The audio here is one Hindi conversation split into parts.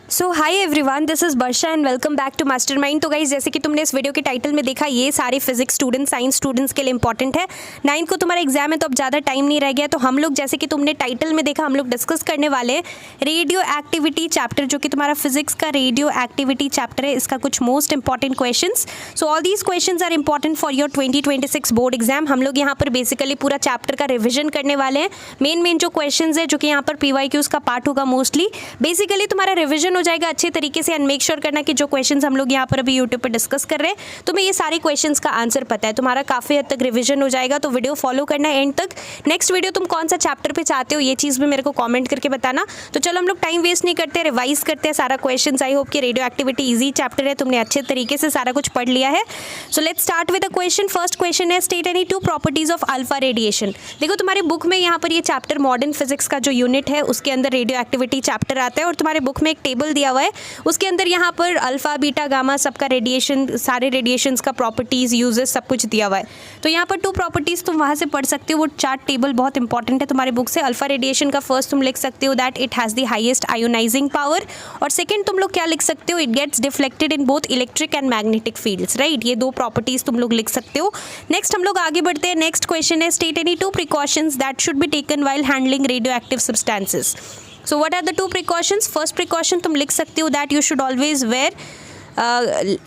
So hi everyone, this is Varsha and welcome back to Mastermind. तो गाइज, जैसे कि तुमने इस वीडियो के टाइटल में देखा, ये सारे फिजिक्स स्टूडेंट्स, साइंस स्टूडेंट्स के लिए इंपॉर्टेंट है। 9th को तुम्हारा एग्जाम है, तो अब ज़्यादा टाइम नहीं रह गया। तो हम लोग, जैसे कि तुमने टाइटल में देखा, हम लोग डिस्कस करने वाले हैं रेडियो एक्टिविटी चैप्टर, जो कि तुम्हारा फिजिक्स का रेडियो एक्टिविटी चैप्टर है। इसका कुछ most important question. So all these question are important for your 2026 board exam. हम लोग यहाँ पर बेसिकली पूरा चैप्टर का रिविजन करने वाले हैं। मेन जो क्वेश्चन है, जो कि यहाँ पर PYQs का पार्ट होगा मोस्टली, बेसिकली तुम्हारा रिविजन हो जाएगा अच्छे तरीके से। एंड मेक श्योर करना कि जो क्वेश्चंस हम लोग यहाँ पर अभी यूट्यूब पर डिस्कस कर रहे हैं, तुम्हें ये सारे क्वेश्चंस का आंसर पता है, तुम्हारा काफी हद तक रिविजन हो जाएगा। तो वीडियो फॉलो करना है एंड तक। नेक्स्ट वीडियो तुम कौन सा चैप्टर पे चाहते हो, ये चीज़ भी मेरे को कमेंट करके बताना। तो चलो हम लोग टाइम वेस्ट नहीं करते, रिवाइज करते हैं सारा क्वेश्चंस। आई होप कि रेडियो एक्टिविटी ईजी चैप्टर है, तुमने अच्छे तरीके से सारा कुछ पढ़ लिया है। So let's start with the question. First question है, state any 2 properties of alpha radiation. देखो, तुम्हारे बुक में यहाँ पर ये चैप्टर मॉडर्न फिजिक्स का जो यूनिट है, उसके अंदर रेडियो एक्टिविटी चैप्टर आता है, और तुम्हारे बुक में एक टेबल दिया हुआ है, उसके अंदर यहाँ पर अल्फा बीटा गामा सबका रेडिएशन, सारे रेडिएशंस का प्रॉपर्टीज, यूजेस, सब कुछ दिया हुआ है। तो यहाँ पर 2 प्रॉपर्टीज तुम वहाँ से पढ़ सकते हो। वो चार्ट टेबल बहुत इंपॉर्टेंट है तुम्हारे बुक से। अल्फा रेडिएशन का फर्स्ट तुम लिख सकते हो that it has the highest ionizing power, और सेकंड तुम लोग क्या लिख सकते हो, it gets deflected in both electric and magnetic fields, right. ये 2 प्रॉपर्टीज तुम लोग लिख सकते हो। नेक्स्ट हम लोग आगे बढ़ते हैं। नेक्स्ट क्वेश्चन है, state any 2 precautions that should be taken while handling radio active substances. So what are the 2 precautions? First precaution तुम लिख सकते हो that you should always wear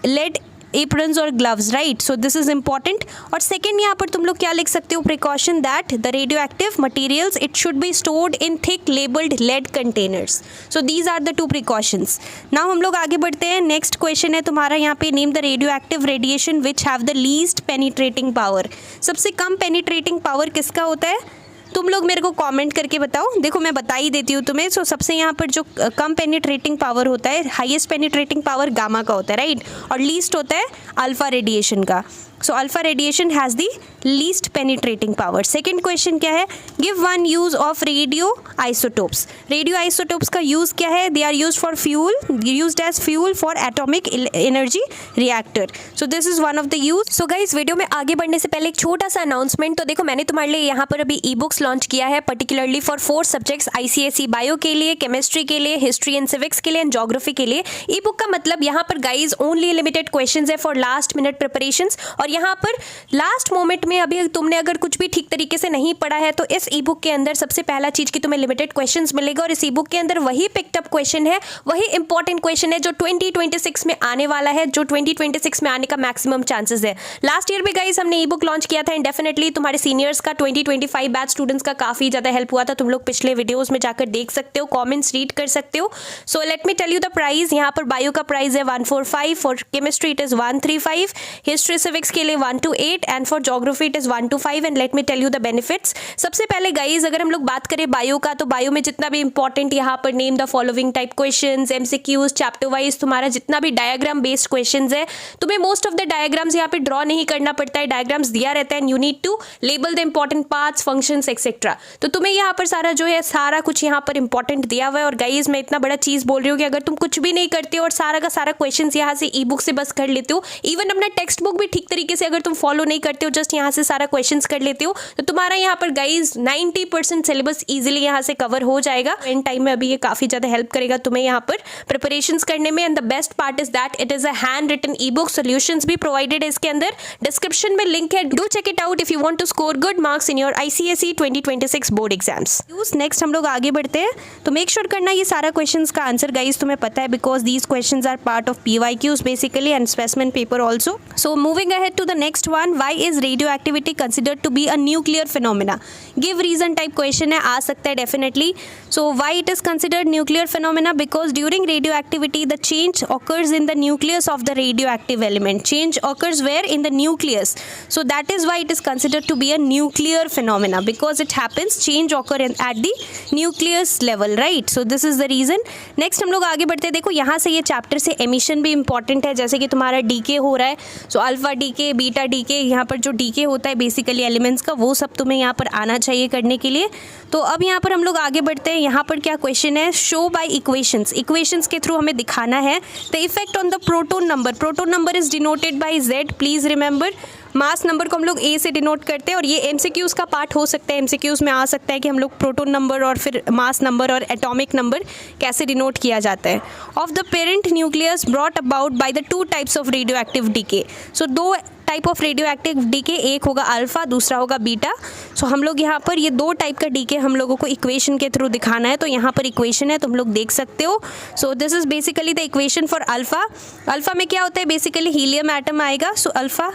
lead aprons or gloves, right? So this is important. और second यहाँ पर तुम लोग क्या लिख सकते हो, precaution that the radioactive materials it should be stored in thick labeled lead containers. So these are the 2 precautions. Now हम लोग आगे बढ़ते हैं। Next question है तुम्हारा यहाँ पे, name the radioactive radiation which have the least penetrating power. सबसे कम penetrating power किसका होता है? तुम लोग मेरे को कमेंट करके बताओ। देखो, मैं बता ही देती हूँ तुम्हें। सो सबसे यहाँ पर जो कम पेनिट्रेटिंग पावर होता है, हाईएस्ट पेनिट्रेटिंग पावर गामा का होता है, राइट, और लीस्ट होता है अल्फा रेडिएशन का। So alpha radiation has the least penetrating power. Second question क्या है, give one use of radio isotopes. Radio isotopes का यूज़ क्या है? They are use for fuel, used as fuel for atomic energy reactor. So this is one of the use. So guys, video में आगे बढ़ने से पहले एक छोटा सा अनाउंसमेंट। तो देखो, मैंने तुम्हारे लिए यहाँ पर अभी ई बुक्स लॉन्च किया है, particularly for 4 subjects, ICSE bio के लिए, केमिस्ट्री के लिए, हिस्ट्री एंड सिविक्स के लिए, एंड ज्योग्राफी के लिए। ई बुक का मतलब यहाँ पर गाइज ओनली लिमिटेड क्वेश्चंस है फॉर लास्ट मिनट प्रिपरेशंस। और यहाँ पर लास्ट मोमेंट में अभी तुमने अगर कुछ भी ठीक तरीके से नहीं पढ़ा है, तो इस ई बुक के अंदर सबसे पहला चीज की तुम्हें लिमिटेड क्वेश्चंस मिलेगा, और इस ई बुक के अंदर वही पिक्ड अप क्वेश्चन है, वही इंपॉर्टेंट क्वेश्चन है जो 2026 में आने वाला है, जो 2026 में आने का मैक्सिमम चांसेस है। लास्ट ईयर भी गाइज हमने ई बुक लॉन्च किया था, एंड डेफिनेटली तुम्हारे सीनियर्स का 2025 बैच स्टूडेंट्स का काफी ज्यादा हेल्प हुआ था। तुम लोग पिछले वीडियोस में जाकर देख सकते हो, कमेंट्स रीड कर सकते हो। So let me tell you the price. यहाँ पर बायो का प्राइस है 145, for chemistry it is 135, history civics के लिए 128, and for geography it is 125। And let me tell you the benefits. सबसे पहले गाइज, अगर हम लोग बात करें बायो का, तो बायो में जितना भी इंपॉर्टेंट यहाँ पर name the following type questions, MCQs, chapter wise तुम्हारा जितना भी डायग्राम बेस्ड क्वेश्चंस है, तुम्हें मोस्ट ऑफ द डायग्राम्स यहाँ पे ड्रॉ नहीं करना पड़ता है, डायग्राम्स दिया रहता है, and you need to label the important parts, functions etcetera. तो तुम्हें यहाँ पर सारा जो है, सारा कुछ यहाँ पर इंपॉर्टेंट दिया हुआ है। और गाइज, मैं इतना बड़ा चीज बोल रही हूँ कि अगर तुम कुछ भी नहीं करते हो और सारा का सारा क्वेश्चंस यहाँ से ई बुक से बस कर लेते हो, इवन अपना टेक्स्ट बुक भी ठीक तरीके से अगर तुम फॉलो नहीं करते हो, जस्ट यहाँ से सारा क्वेश्चंस कर लेते हो, तो तुम्हारा यहाँ पर गाइज 90% सिलेबस इजीली यहाँ से कवर हो जाएगा। एंड टाइम में अभी ये काफी ज्यादा हेल्प करेगा तुम्हें यहाँ पर प्रिपरेशंस करने में। And the best part is that it is a hand written e book, solutions भी प्रोवाइडेड है इसके अंदर। डिस्क्रिप्शन में लिंक है, do check it out if you want to score good marks in your ICSE 2026 board exams. Next हम लोग आगे बढ़ते हैं। तो मेक श्योर करना ये सारा क्वेश्चंस का आंसर गाइज तुम्हें पता है, because these questions are part of PYQs basically and specimen paper also. So moving ahead to the next one, why is radio activity considered to be a nuclear phenomena? Give reason type question है, आ सकता है definitely. So why it is considered nuclear phenomena? Because during radio activity the change occurs in the nucleus of the radioactive element. Change occurs where? In the nucleus. So that is why it is considered to be a nuclear phenomena, because it happens, change occur at the nucleus level, right? So this is the reason. Next हम लोग आगे बढ़ते हैं। देखो, यहाँ से ये चैप्टर से एमिशन भी इंपॉर्टेंट है, जैसे कि तुम्हारा डीके हो रहा है, so alpha decay, beta decay, यहाँ पर जो डीके होता है बेसिकली एलिमेंट्स का, वो सब तुम्हें यहाँ पर आना चाहिए करने के लिए। तो अब यहाँ पर हम लोग आगे बढ़ते हैं। यहाँ पर क्या क्वेश्चन है, शो बाय इक्वेशंस। इक्वेशंस के थ्रू हमें दिखाना है the effect on the proton number. Proton number is denoted by Z, please remember. Mass number को हम लोग ए से डिनोट करते हैं, और ये एमसीक्यूज़ का पार्ट हो सकता है। एमसीक्यूज़ में आ सकता है कि हम लोग प्रोटॉन नंबर और फिर मास नंबर और एटॉमिक नंबर कैसे डिनोट किया जाता है। Of the parent nucleus brought about by the 2 types of radio active decay. So 2 type of radio active decay, एक होगा अल्फा, दूसरा होगा बीटा। सो हम लोग यहाँ पर ये 2 टाइप का डीके हम लोगों को इक्वेशन के थ्रू दिखाना है। तो यहाँ पर इक्वेशन है, तुम लोग देख सकते हो। सो this is basically the equation for alpha. Alpha में क्या होता है, बेसिकली हीलियम एटम आएगा। सो अल्फा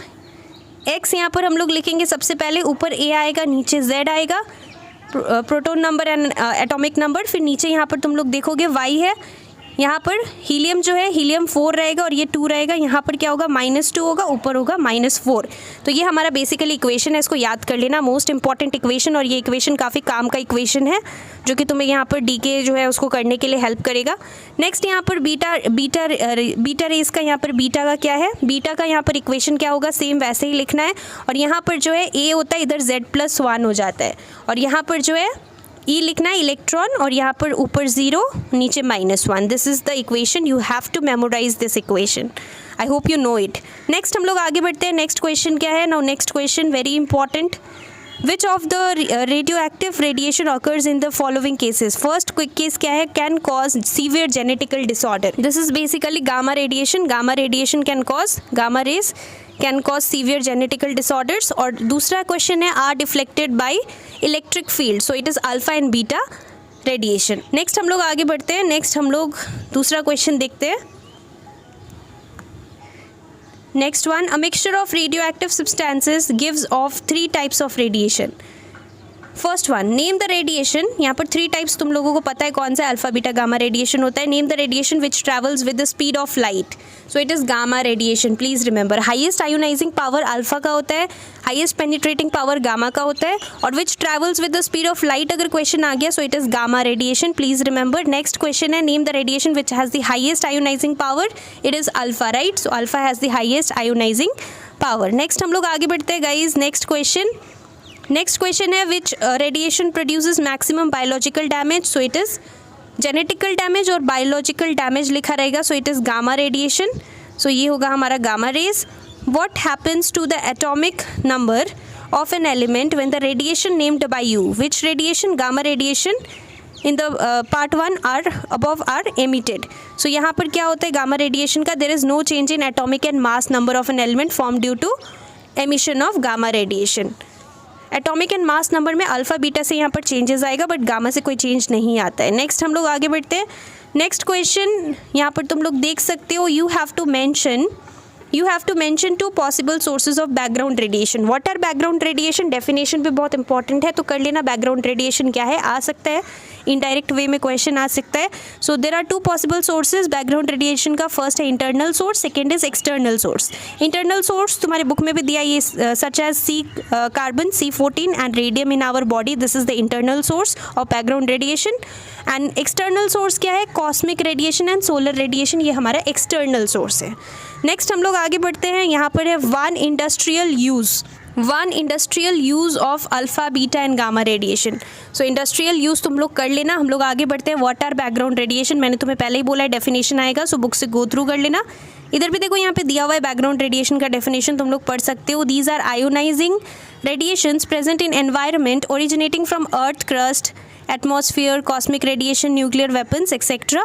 एक्स यहाँ पर हम लोग लिखेंगे सबसे पहले, ऊपर ए आएगा, नीचे जेड आएगा, proton number and atomic number. फिर नीचे यहाँ पर तुम लोग देखोगे वाई है, यहाँ पर हीलियम जो है हीलियम 4 रहेगा और ये 2 रहेगा। यहाँ पर क्या होगा, -2 होगा, ऊपर होगा -4। तो ये हमारा बेसिकली इक्वेशन है, इसको याद कर लेना, मोस्ट इंपॉर्टेंट इक्वेशन। और ये इक्वेशन काफ़ी काम का इक्वेशन है जो कि तुम्हें यहाँ पर डीके जो है उसको करने के लिए हेल्प करेगा। नेक्स्ट यहाँ पर बीटा रेस का, यहाँ पर बीटा का क्या है, बीटा का यहाँ पर इक्वेशन क्या होगा, सेम वैसे ही लिखना है। और यहाँ पर जो है ए होता है, इधर Z+1 हो जाता है, और यहाँ पर जो है ई लिखना है इलेक्ट्रॉन, और यहाँ पर ऊपर 0 नीचे -1। This is the equation, you have to memorize this equation. I hope you know it. Next हम लोग आगे बढ़ते हैं। नेक्स्ट क्वेश्चन क्या है, now next question very important. Which of the radio active radiation occurs in the following cases. First quick case क्या है, can cause severe genetical disorder. This is basically gamma radiation. Gamma radiation can cause, gamma rays can cause severe genetical disorders. और दूसरा क्वेश्चन है, are deflected by electric field. So it is alpha and beta radiation. Next हम लोग आगे बढ़ते हैं। नेक्स्ट हम लोग दूसरा क्वेश्चन देखते हैं। Next one, a mixture of radioactive substances gives off 3 types of radiation. First one, name the radiation. यहाँ पर 3 टाइप्स तुम लोगों को पता है कौन सा, अल्फा बीटा गामा रेडिएशन होता है। Name the radiation which travels with the speed of light. So it is gamma radiation. Please remember, highest ionizing power alpha का होता है, हाईएस्ट पेनिट्रेटिंग पावर गामा का होता है, और which travels with the speed of light अगर क्वेश्चन आ गया, so it is gamma radiation. Please remember. Next question है, name the radiation which has the highest ionizing power. It is alpha, right. So alpha has the highest ionizing power. Next हम लोग आगे बढ़ते हैं गाइज। नेक्स्ट क्वेश्चन है, which radiation produces maximum biological damage. So it is genetical damage और बायोलॉजिकल डैमेज लिखा रहेगा। So it is gamma radiation. So ये होगा हमारा gamma rays. What happens to the atomic number of an element when the radiation named by you. Which radiation, gamma radiation in the part 1 are above are emitted. So यहाँ पर क्या होता है गामा रेडिएशन का, there is no change in atomic and mass number of an element form due to emission of gamma radiation. Atomic and mass number में अल्फा बीटा से यहाँ पर चेंजेस आएगा, बट गामा से कोई चेंज नहीं आता है। नेक्स्ट हम लोग आगे बढ़ते हैं। नेक्स्ट क्वेश्चन यहाँ पर तुम लोग देख सकते हो, you have to mention 2 possible sources of background radiation. What are background radiation, definition भी बहुत इंपॉर्टेंट है, तो कर लेना बैकग्राउंड रेडिएशन क्या है। आ सकता है इनडायरेक्ट वे में क्वेश्चन आ सकता है। So there are 2 possible sources background radiation का। फर्स्ट है internal source, second is external source. Internal source तुम्हारे बुक में भी दिया, ये such as carbon C14 and radium in our body. This is the internal source of background radiation. And external source क्या है, cosmic radiation and solar radiation, ये हमारा एक्सटर्नल सोर्स है। नेक्स्ट हम लोग आगे बढ़ते हैं। यहाँ पर है one industrial use of alpha beta and gamma radiation. So industrial use तुम लोग कर लेना। हम लोग आगे बढ़ते हैं। व्हाट आर बैकग्राउंड रेडिएशन, मैंने तुम्हें पहले ही बोला है डेफिनेशन आएगा, सो बुक से गो थ्रू कर लेना। इधर भी देखो यहाँ पे दिया हुआ है बैकग्राउंड रेडिएशन का डेफिनेशन, तुम लोग पढ़ सकते हो। These are ionizing radiations present in environment originating from earth crust, atmosphere, cosmic radiation, nuclear weapons, etc.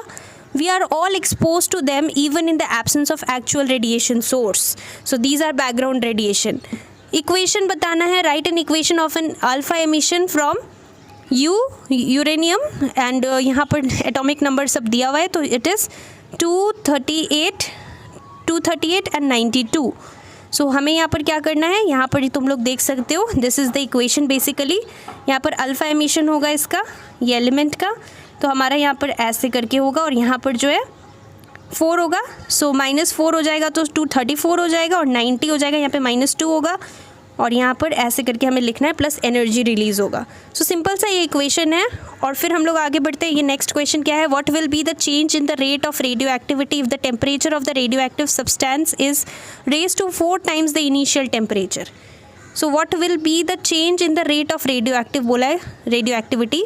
We are all exposed to them even in the absence of actual radiation source. So these are background radiation. Equation बताना है, write an equation of an alpha emission from uranium and यहाँ पर atomic number सब दिया हुआ है, तो it is 238 and 92. सो हमें यहाँ पर क्या करना है, यहाँ पर तुम लोग देख सकते हो, this is the equation basically. यहाँ पर अल्फा एमिशन होगा इसका, ये एलिमेंट का, तो हमारा यहाँ पर ऐसे करके होगा, और यहाँ पर जो है 4 होगा। सो -4 हो जाएगा तो 234 हो जाएगा, और 90 हो जाएगा, यहाँ पे -2 होगा, और यहाँ पर ऐसे करके हमें लिखना है, प्लस एनर्जी रिलीज़ होगा। सो सिंपल सा ये इक्वेशन है। और फिर हम लोग आगे बढ़ते हैं। ये नेक्स्ट क्वेश्चन क्या है, what will be the change in the rate of radio activity if the temperature of the radio active substance is raise to 4 times the initial temperature. So what will be the change in the rate of radio active बोला है, radio activity.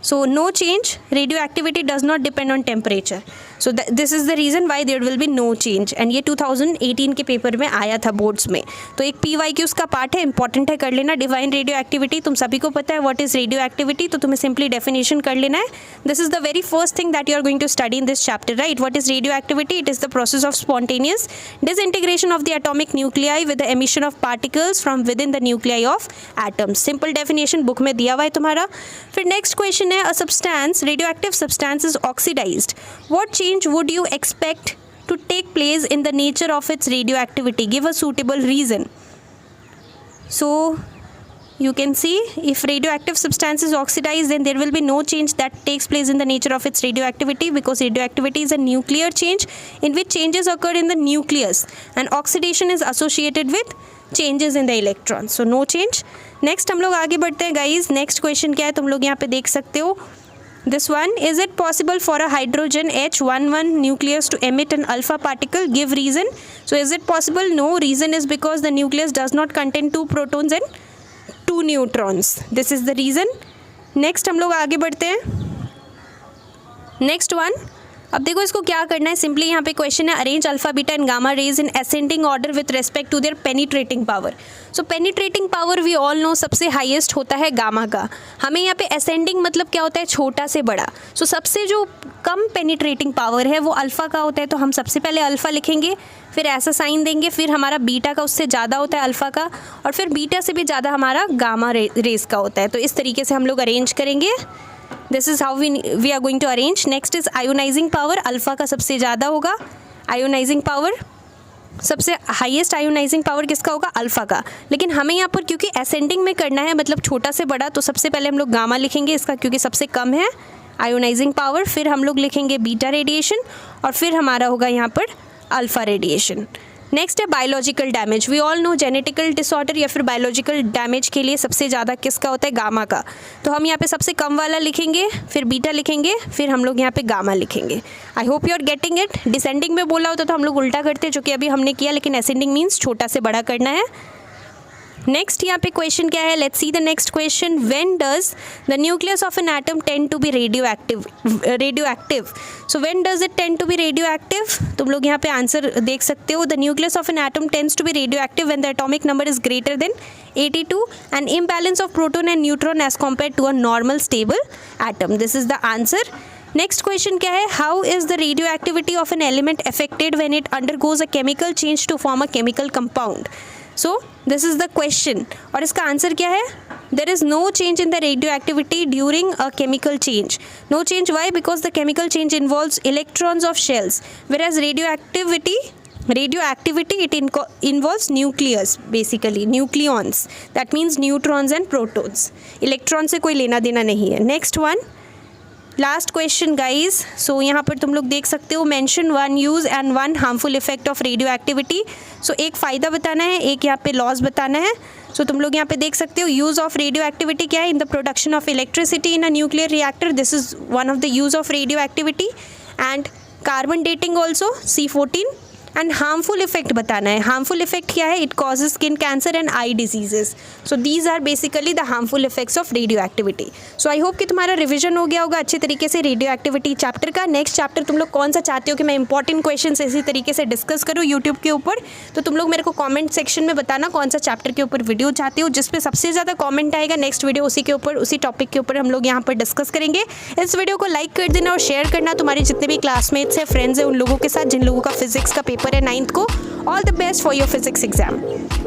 So no change, radioactivity does not depend on temperature. So this is the reason why there will be no change. And ये 2018 के पेपर में आया था बोर्ड्स में. तो एक PYQ का पार्ट है, इंपॉर्टेंट है, कर लेना. डिवाइन रेडियो एक्टिविटी तुम सभी को पता है व्हाट इज रेडियो एक्टिविटी, तो तुम्हें सिंपली डेफिनेशन कर लेना है. This is the very first thing that you are going to study in this chapter, right? What is radio activity? It is the process of spontaneous disintegration of the atomic nuclei with the emission of particles from within the nuclei of atoms. Simple definition book में दिया हुआ है तुम्हारा. फिर नेक्स्ट क्वेश्चन है, a substance, radioactive substance is oxidized. What change would you expect to take place in the nature of its radioactivity? Give a suitable reason. So you can see, if radioactive substance is oxidized, then there will be no change that takes place in the nature of its radioactivity, because radioactivity is a nuclear change in which changes occur in the nucleus, and oxidation is associated with changes in the electrons. So no change. Next हम लोग आगे बढ़ते हैं guys. Next question क्या है, तुम लोग यहाँ पे देख सकते हो. This one, is it possible for a hydrogen H11 nucleus to emit an alpha particle? Give reason. So is it possible? No. Reason is because the nucleus does not contain 2 protons and 2 neutrons. This is the reason. Next हम लोग आगे बढ़ते हैं. Next one. अब देखो इसको क्या करना है. सिंपली यहाँ पे क्वेश्चन है, arrange alpha beta and gamma rays in ascending order with respect to their penetrating power. So penetrating power we all know सबसे हाईएस्ट होता है गामा का. हमें यहाँ पे असेंडिंग मतलब क्या होता है, छोटा से बड़ा. सो सबसे जो कम पेनिट्रेटिंग पावर है वो अल्फ़ा का होता है. तो हम सबसे पहले अल्फ़ा लिखेंगे, फिर ऐसा साइन देंगे, फिर हमारा बीटा का उससे ज़्यादा होता है अल्फ़ा का, और फिर बीटा से भी ज़्यादा हमारा गामा रेज का होता है. तो इस तरीके से हम लोग अरेंज करेंगे. This is how we are going to arrange. Next is ionizing power. Alpha का सबसे ज़्यादा होगा. आयोनाइजिंग पावर सबसे हाईएस्ट आयोनाइजिंग पावर किसका होगा, अल्फ़ा का. लेकिन हमें यहाँ पर क्योंकि असेंडिंग में करना है, मतलब छोटा से बड़ा, तो सबसे पहले हम लोग गामा लिखेंगे इसका, क्योंकि सबसे कम है आयोनाइजिंग पावर. फिर हम लोग लिखेंगे बीटा रेडिएशन, और फिर हमारा होगा यहाँ पर अल्फ़ा रेडिएशन. नेक्स्ट है biological damage. We all know genetical disorder या फिर बायोलॉजिकल डैमेज के लिए सबसे ज़्यादा किसका होता है, गामा का. तो हम यहाँ पे सबसे कम वाला लिखेंगे, फिर बीटा लिखेंगे, फिर हम लोग यहाँ पे गामा लिखेंगे. I hope you are getting it. Descending में बोला होता तो हम लोग उल्टा करते, जो कि अभी हमने किया, लेकिन असेंडिंग मीन्स छोटा से बड़ा करना है. नेक्स्ट यहाँ पे क्वेश्चन क्या है, let's see the next question. When does the nucleus of an atom tend to be radioactive. So when does it tend to be radioactive? तुम लोग यहाँ पे आंसर देख सकते हो. The nucleus of an atom tends to be radioactive when the atomic number is greater than 82 and imbalance of proton and neutron as compared to a normal stable atom. This is the answer. Next question क्या है, how is the radioactivity of an element affected when it undergoes a chemical change to form a chemical compound. So this is the question, और इसका आंसर क्या है, there is no change in the radioactivity during a chemical change. No change, why? Because the chemical change involves electrons of shells, whereas radioactivity it involves nucleus, basically nucleons. That means neutrons and protons. Electron से कोई लेना देना नहीं है. Next one, last question guys. So यहाँ पर तुम लोग देख सकते हो, mention 1 use and 1 harmful effect of radio activity. सो एक फ़ायदा बताना है, एक यहाँ पे लॉस बताना है. सो तुम लोग यहाँ पे देख सकते हो, यूज़ ऑफ रेडियो एक्टिविटी क्या है, in the production of electricity in a nuclear reactor. This is one of the use of radio activity. And carbon dating also, C14. And harmful effect बताना है. हार्मफुल इफेक्ट क्या है, it causes skin cancer and eye diseases. So these are basically the harmful effects of radio activity. So I hope कि तुम्हारा रिवीजन हो गया होगा अच्छे तरीके से रेडियो एक्टिविटी चैप्टर का. नेक्स्ट चैप्टर तुम लोग कौन सा चाहते हो कि मैं इंपॉर्टेंट क्वेश्चन इसी तरीके से डिस्कस करूँ यूट्यूब के ऊपर, तो तुम लोग मेरे को कॉमेंट सेक्शन में बताना कौन सा चैप्टर के ऊपर वीडियो चाहते हो. जिस पे सबसे ज़्यादा कॉमेंट आएगा नेक्स्ट वीडियो उसी के ऊपर, उसी टॉपिक के ऊपर हम लोग यहाँ पर डिस्कस करेंगे. इस वीडियो को लाइक कर देना और शेयर करना तुम्हारे जितने भी क्लासमेट्स हैं, फ्रेंड्स हैं, उन लोगों के साथ जिन लोगों का फिजिक्स का पेपर है 9th को. All the best for your physics exam.